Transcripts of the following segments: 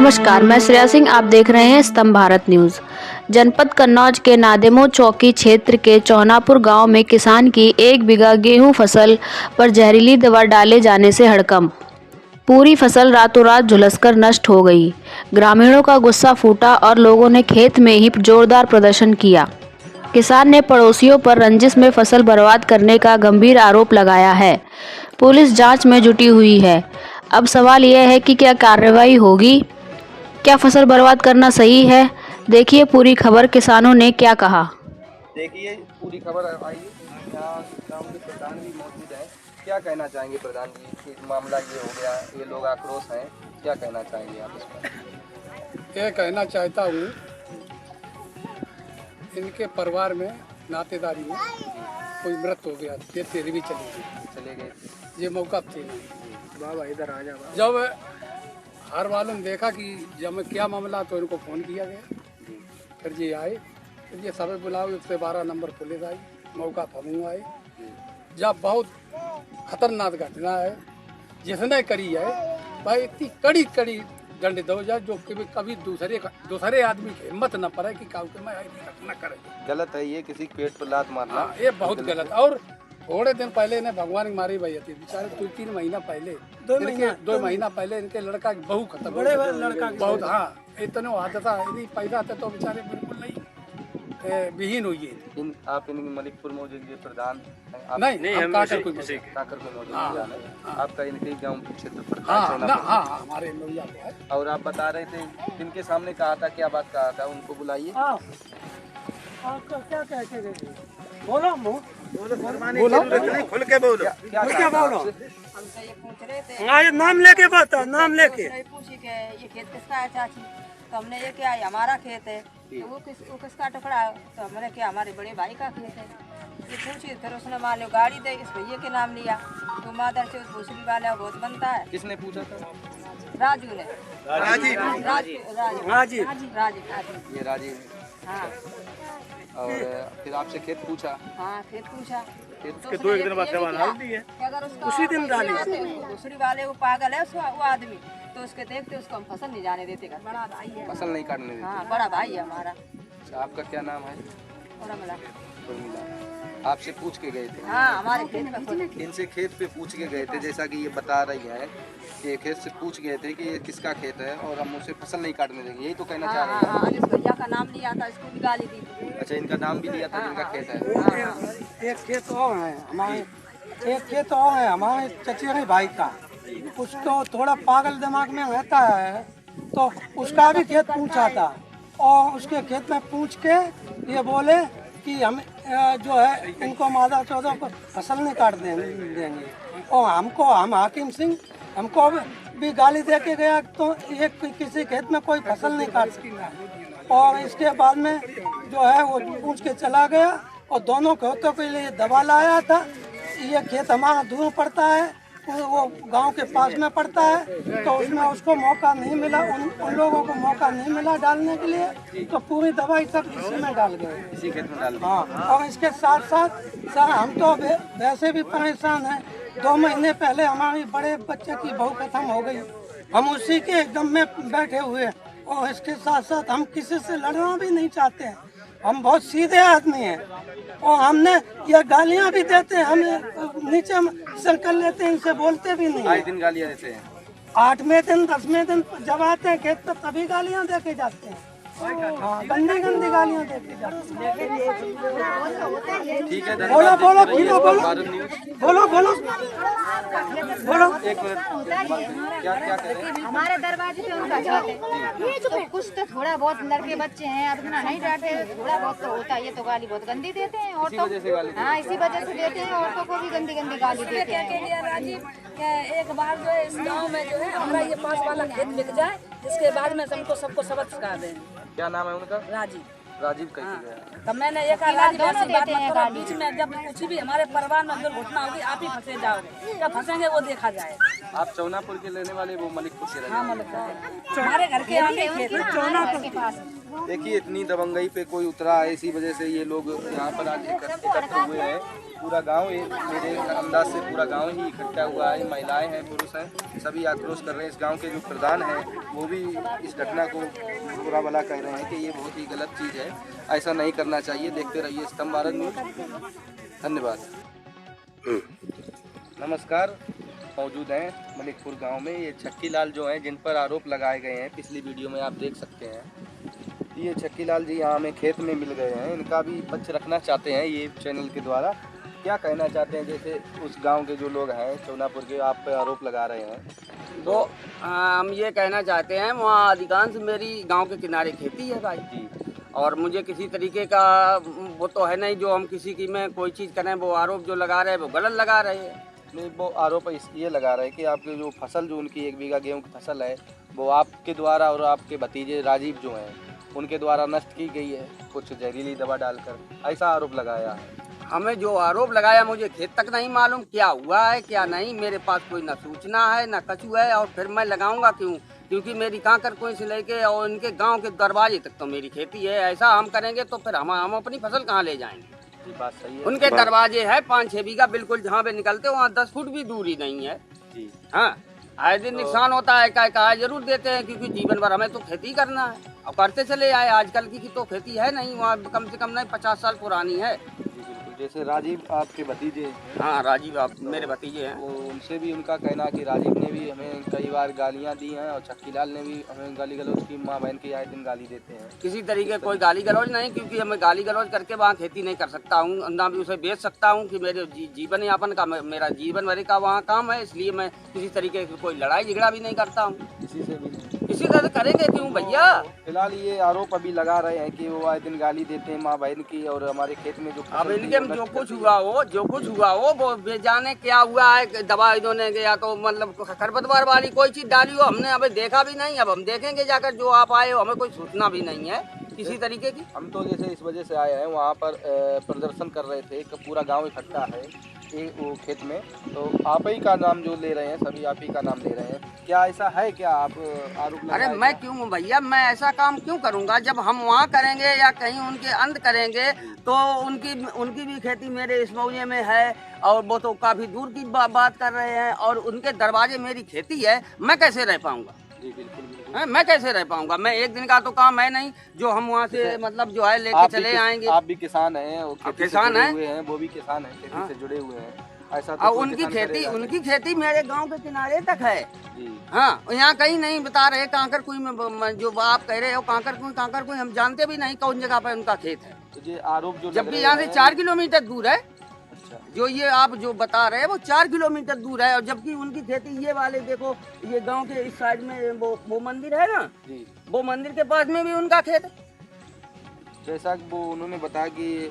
नमस्कार, मैं श्रेया सिंह। आप देख रहे हैं स्तंभ भारत न्यूज। जनपद कन्नौज के नादेमो चौकी क्षेत्र के चौनापुर गांव में किसान की 1 बीघा गेहूं फसल पर जहरीली दवा डाले जाने से हड़कंप। पूरी फसल रातों रात झुलसकर नष्ट हो गई। ग्रामीणों का गुस्सा फूटा और लोगों ने खेत में ही जोरदार प्रदर्शन किया। किसान ने पड़ोसियों पर रंजिश में फसल बर्बाद करने का गंभीर आरोप लगाया है। पुलिस जांच में जुटी हुई है। अब सवाल यह है कि क्या कार्रवाई होगी? क्या फसल बर्बाद करना सही है? देखिए पूरी खबर। किसानों ने क्या कहा, देखिए पूरी खबर आई। यहाँ गाँव के प्रधान भी मौजूद है। क्या कहना चाहेंगे प्रधान जी कि मामला ये हो गया, ये लोग आक्रोश हैं, क्या कहना चाहेंगे आप इस पर? ये कहना चाहता हूँ, इनके परिवार में नातेदारी में कोई मृत्यु हो गया, ये तेरी भी चले गए। ये मौका थे बाबा इधर आ जा। जब हर वालों ने देखा कि जब क्या मामला, तो इनको फ़ोन किया गया। फिर ये आए, फिर ये सब बुलाओ, 112 नंबर पुलिस आई, मौका पर हम आए। जब बहुत खतरनाक घटना है जिसने करी है, भाई इतनी कड़ी कड़ी दंड दो जाए जो कभी दूसरे आदमी की हिम्मत न पड़े कि काउ के मैं घटना करे। गलत है ये, किसी पेट पर लात मारना। ये बहुत गलत। और थोड़े दिन पहले ने भगवान की मारी भई थी बेचारे, 2-3 महीना पहले, 2 महीना पहले इनके लड़का की बहू खत्म, बड़े लड़का बहुत, हाँ इतने हादसा यदि पैदा थे तो बेचारे बिल्कुल नहीं विहीन हुई है। आप इन मलिकपुर मौजूद प्रधान नहीं, हम काकर को मौजूद है। आपका इनके गाँव क्षेत्र पर हमारे लोहिया है। और आप बता रहे थे इनके सामने कहा था, क्या बात कहा था? उनको बुलाइए। क्या कहते थे? बोलो खुल के बोलो। क्या बोलो? हमसे ये पूछ रहे थे, हाँ नाम लेके बता, नाम लेके। पूछी के ये खेत किसका है चाची? तो हमने ये क्या, हमारा खेत है। तो वो किसका टुकड़ा है? तो हमने क्या, हमारे बड़े भाई का खेत है। ये पूछी, फिर उसने मान लो गाड़ी दे इस भैया के नाम लिया, तो मादर से उस भूसरी वाला बहुत बनता है। किसने पूछा था? राजू ने। राजीव। ये राजीव। हाँ। और फिर आपसे खेत पूछा? हाँ खेत पूछा। उसके 2 दिन बाद दवा डाल दी है, उसी दिन डाली। दूसरी वाले वो पागल है वो आदमी, तो उसके देखते उसको हम फसल नहीं जाने देते। बड़ा भाई है, फसल नहीं काटने देते। हाँ बड़ा भाई है हमारा। आपका क्या नाम है? उर्मिला। आपसे पूछ के गए थे? हाँ हमारे खेत पे। इनसे खेत पे पूछ के गए थे, जैसा कि ये बता रही है कि खेत से पूछ गए थे कि ये किसका खेत है और हम उसे फसल नहीं काटने देंगे, यही तो कहना चाह रहे हैं? हाँ, इस भैया का नाम लिया था, इसको भी गाली दी थी। अच्छा, इनका नाम भी लिया था जिनका खेत है। एक खेत और है हमारे, एक खेत और है हमारे चचेरे भाई का। उसको थोड़ा पागल दिमाग में रहता है, तो उसका भी खेत पूछा था और उसके खेत में पूछ के ये बोले कि हम जो है इनको मादा चौदह को फसल नहीं काट देंगे। और हम हाकिम सिंह हमको भी गाली दे के गया, तो ये किसी खेत में कोई फसल नहीं काट सकता। और इसके बाद में जो है वो पूछ के चला गया और दोनों खेतों के लिए दवा लाया था। ये खेत हमारा दूर पड़ता है, वो गांव के पास में पड़ता है, तो उसमें उसको मौका नहीं मिला, उन लोगों को मौका नहीं मिला डालने के लिए, तो पूरी दवाई सब इसी में डाल गए, इसी खेत में डाल। हाँ। और इसके साथ साथ सर हम तो वैसे भी परेशान हैं। 2 महीने पहले हमारी बड़े बच्चे की बहू खत्म हो गई, हम उसी के एकदम में बैठे हुए हैं। और इसके साथ साथ हम किसी से लड़ना भी नहीं चाहते हैं, हम बहुत सीधे आदमी हैं। और हमने ये गालियां भी देते हैं, हमें नीचे सर कर लेते हैं, इनसे बोलते भी नहीं। 8 दिन गालियां देते हैं? 8वें दिन 10वें दिन जब आते हैं खेत पर तभी गालियां दे के जाते हैं। हाँ, गंदी गालियां दे के जाते हैं। ठीक है, बोलो बोलो एक मिनट, क्या करें? हमारे दरवाजे पे उनका छत है, तो कुछ तो थोड़ा बहुत लड़के बच्चे हैं, अब इतना नहीं डांटे, थोड़ा बहुत तो होता है। ये तो गाली बहुत गंदी देते हैं और तो हाँ इसी वजह से देते हैं, औरतों को भी गंदी गाली देते हैं। राजीव एक बार जो है इस गांव में जो है हमारा ये पास वाला खेत बिक जाए, जिसके बाद में हमको सबको सबक सिखा दें। क्या नाम है उनका? राजीव कैसे गया? तब मैंने ये कहा राजीव ऐसी बात मत करो, बीच में जब कुछ भी हमारे परिवार में दुर्घटना होगी आप ही फंसे जाओगे, क्या फंसेंगे वो देखा जाए। आप चौनापुर के लेने वाले, वो मलिकपुर के? हाँ मलिकपुर, हमारे घर के आगे खेत है, चौनापुर के पास। देखिए इतनी दबंगई पे कोई उतरा है, इसी वजह से ये लोग यहाँ पर आज एकत्र हुए हैं। पूरा गांव, मेरे अंदाज से पूरा गांव ही इकट्ठा हुआ है। महिलाएं हैं, पुरुष हैं, सभी आक्रोश कर रहे हैं। इस गांव के जो प्रधान हैं वो भी इस घटना को बुरा भला कह रहे हैं कि ये बहुत ही गलत चीज़ है, ऐसा नहीं करना चाहिए। देखते रहिए स्तंभ भारत न्यूज़। धन्यवाद। नमस्कार, मौजूद हैं मलिकपुर गांव में। ये छक्की लाल जो हैं, जिन पर आरोप लगाए गए हैं, पिछली वीडियो में आप देख सकते हैं। ये छक्की लाल जी यहाँ हमें खेत में मिल गए हैं। इनका भी पक्ष रखना चाहते हैं ये चैनल के द्वारा। क्या कहना चाहते हैं, जैसे उस गांव के जो लोग हैं चौनापुर के, आप पे आरोप लगा रहे हैं? तो हम ये कहना चाहते हैं, वहाँ अधिकांश मेरी गांव के किनारे खेती है भाई जी, और मुझे किसी तरीके का वो तो है नहीं जो हम किसी की में कोई चीज़ करें। वो आरोप जो लगा रहे हैं वो गलत लगा रहे हैं। नहीं, वो आरोप ये लगा रहे हैं कि आपके जो फसल, जो उनकी 1 बीघा गेहूं की फसल है, वो आपके द्वारा और आपके भतीजे राजीव जो हैं उनके द्वारा नष्ट की गई है, कुछ जहरीली दवा डालकर, ऐसा आरोप लगाया है। हमें जो आरोप लगाया, मुझे खेत तक नहीं मालूम क्या हुआ है क्या नहीं। मेरे पास कोई ना सूचना है ना कछु है, और फिर मैं लगाऊंगा क्यों? क्योंकि मेरी कांकर कोई से लेके और इनके गांव के दरवाजे तक तो मेरी खेती है। ऐसा हम करेंगे तो फिर हम अपनी फसल कहाँ ले जाएंगे? बात सही है। उनके दरवाजे है 5-6 बीघा, बिल्कुल जहाँ पे निकलते वहाँ 10 फुट भी दूरी नहीं है जी। हाँ, आए दिन नुकसान होता है, कहा जरूर देते हैं, क्योंकि जीवन भर हमें तो खेती करना है और करते चले आए। आजकल की तो खेती है नहीं, वहाँ कम से कम नहीं 50 साल पुरानी है। जैसे राजीव आपके भतीजे, हाँ राजीव आप मेरे भतीजे हैं, वो उनसे भी उनका कहना कि राजीव ने भी हमें कई बार गालियां दी हैं और छक्की लाल ने भी हमें गाली गलौज की। माँ बहन की आए दिन गाली देते हैं। किसी तरीके कोई गाली गलौज नहीं, क्योंकि हमें गाली गलौज करके वहाँ खेती नहीं कर सकता हूँ, ना भी उसे बेच सकता हूँ। कि मेरे जीवन यापन का, मेरा जीवन भर का वहाँ काम है, इसलिए मैं किसी तरीके की कोई लड़ाई झगड़ा भी नहीं करता हूँ किसी से भी। इसी तरह करेंगे क्यों भैया? फिलहाल ये आरोप अभी लगा रहे हैं कि वो आए दिन गाली देते हैं माँ बहन की, और हमारे खेत में जो अब इनके जो कुछ हुआ हो वो बेजाने क्या हुआ है। दवा इन्होंने या तो मतलब खरपतवार वाली कोई चीज डाली हो, हमने अभी देखा भी नहीं। अब हम देखेंगे जाकर, जो आप आए हो, हमें कोई सूचना भी नहीं है किसी तरीके की। हम तो जैसे इस वजह से आए हैं, वहाँ पर प्रदर्शन कर रहे थे, पूरा गाँव इकट्ठा है वो खेत में, तो आप ही का नाम जो ले रहे हैं, सभी आप ही का नाम ले रहे हैं। क्या ऐसा है? क्या आप आरोप? अरे मैं क्यों भैया, मैं ऐसा काम क्यों करूंगा? जब हम वहाँ करेंगे या कहीं उनके अंत करेंगे तो उनकी भी खेती मेरे इस मौजे में है, और वो तो काफी दूर की बात कर रहे हैं, और उनके दरवाजे मेरी खेती है। मैं कैसे रह पाऊंगा? जी बिल्कुल। मैं कैसे रह पाऊंगा? मैं एक दिन का तो काम है नहीं जो हम वहाँ से मतलब जो है लेके चले आएंगे। आप भी किसान हैं, किसान हैं, वो भी किसान हैं, खेती से जुड़े हुए हैं। ऐसा और उनकी खेती मेरे गांव के किनारे तक है। हाँ, यहाँ कहीं नहीं बता रहे। कांकर कुई में जो आप कह रहे हो, कांकर कुई हम जानते भी नहीं कौन जगह पर उनका खेत है। तो ये आरोप जो जबकि यहाँ से 4 किलोमीटर दूर है। जो ये आप जो बता रहे हैं वो 4 किलोमीटर दूर है, और जबकि उनकी खेती ये वाले देखो, ये गांव के इस साइड में वो मंदिर है ना जी, वो मंदिर के पास में भी उनका खेत है। जैसा वो उन्होंने बताया कि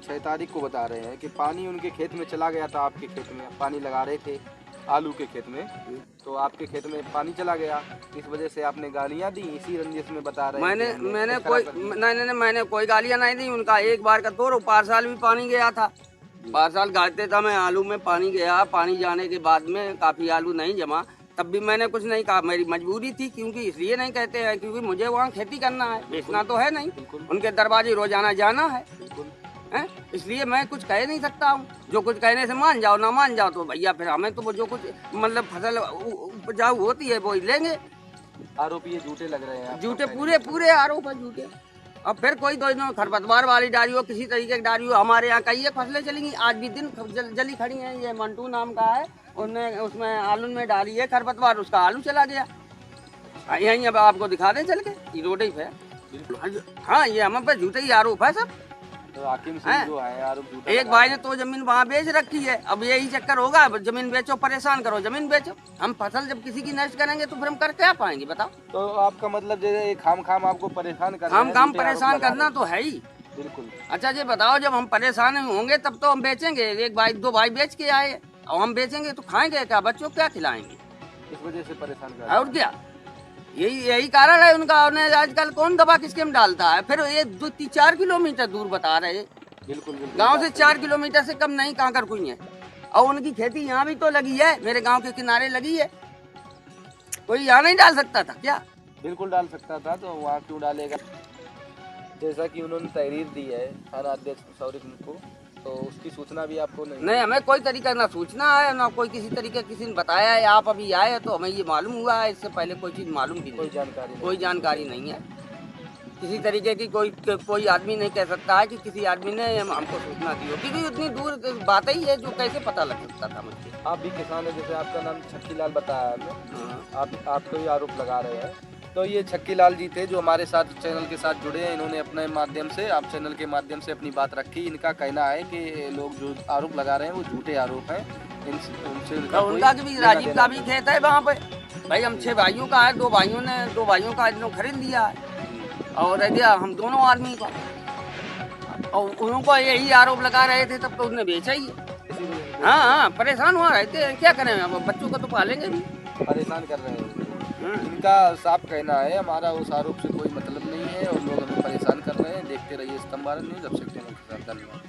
6 तारीख को बता रहे हैं कि पानी उनके खेत में चला गया था। आपके खेत में पानी लगा रहे थे, आलू के खेत में, तो आपके खेत में पानी चला गया, इस वजह से आपने गालियां दी। इसी रंजिश में बता रहे हैं। मैंने कोई गालियां नहीं दी। उनका एक बार का तो पार साल भी पानी गया था। पार साल गाड़ते था मैं आलू में पानी गया। पानी जाने के बाद में काफी आलू नहीं जमा, तब भी मैंने कुछ नहीं कहा। मेरी मजबूरी थी, क्योंकि इसलिए नहीं कहते हैं क्योंकि मुझे वहाँ खेती करना है, बेचना तो है नहीं। उनके दरवाजे रोजाना जाना है, इसलिए मैं कुछ कह नहीं सकता हूँ। जो कुछ कहने से मान जाओ, ना मान जाओ तो भैया फिर हमें तो वो जो कुछ मतलब फसल उपजाऊ होती है वो ही लेंगे। आरोप ये झूठे लग रहे हैं, झूठे पूरे आरोप है झूठे। अब फिर कोई तो खरपतवार वाली डाली हो, किसी तरीके की डाली हो। हमारे यहाँ कई फसलें चलेंगी, आज भी दिन जली खड़ी हैं। ये मंटू नाम का है, उन्हें उसमें आलू में डाली है खरपतवार, उसका आलू चला गया। यहीं अब आपको दिखा दें चल के, रोड ही पे। हाँ, ये हम पे झूठे ही आरोप है सब। तो हाकिम सिंह जो है आरोप झूठा। एक भाई ने तो जमीन वहाँ बेच रखी है। अब यही चक्कर होगा, जमीन बेचो, परेशान करो, जमीन बेचो। हम फसल जब किसी की नष्ट करेंगे तो फिर हम कर क्या पाएंगे बताओ? तो आपका मतलब जैसे खाम आपको परेशान करना, खाम परेशान करना तो है ही। बिल्कुल। अच्छा ये बताओ, जब हम परेशान होंगे तब तो हम बेचेंगे। 1 भाई 2 भाई बेच के आए, और हम बेचेंगे तो खाएंगे क्या? बच्चों को क्या खिलाएंगे? इस वजह से परेशान कर रहे हैं। और क्या, यही कारण है उनका। आजकल कौन दवा किसके में डालता है? फिर ये 2-4 किलोमीटर दूर बता रहे। बिल्कुल। गांव से 4 किलोमीटर से कम नहीं कांकर कुई है, और उनकी खेती यहाँ भी तो लगी है, मेरे गांव के किनारे लगी है। कोई यहाँ नहीं डाल सकता था क्या? बिल्कुल डाल सकता था, तो वहाँ क्यों डालेगा? जैसा कि उन्होंने तहरीर दी है थाना अध्यक्ष सौरिक को, तो उसकी सूचना भी आपको नहीं? हमें कोई तरीका ना सूचना है ना कोई किसी तरीके किसी ने बताया है। आप अभी आए तो हमें ये मालूम हुआ है, इससे पहले कोई चीज़ मालूम भी कोई नहीं, कोई जानकारी नहीं है। किसी तरीके की कोई आदमी नहीं कह सकता है कि किसी आदमी ने हमको सूचना दी हो, क्योंकि उतनी दूर बात ही है जो कैसे पता लग सकता था मुझे। आप भी किसान है, जैसे आपका नाम छक्की लाल बताया हमें, आप कोई आरोप लगा रहे हैं, तो ये छक्की लाल जी थे जो हमारे साथ चैनल के साथ जुड़े हैं। इन्होंने अपने माध्यम से, आप चैनल के माध्यम से अपनी बात रखी। इनका कहना है कि लोग जो आरोप लगा रहे हैं वो झूठे आरोप हैं। उनका भी राजीव का भी खेत है वहाँ पे। भाई हम 6 भाइयों का है, 2 भाइयों का इन्होंने खरीद लिया है और रह गया हम दोनों आदमी का, और उनको यही आरोप लगा रहे थे तब तो उन्होंने बेचा ही है। हाँ, परेशान हुआ रहते हैं, क्या करें, अब बच्चों को तो पालेंगे भी। परेशान कर रहे हैं। इनका साफ कहना है हमारा उस आरोप से कोई मतलब नहीं है और लोग हमें परेशान कर रहे हैं। देखते रहिए स्तंभ भारत न्यूज़। अब से धन्यवाद।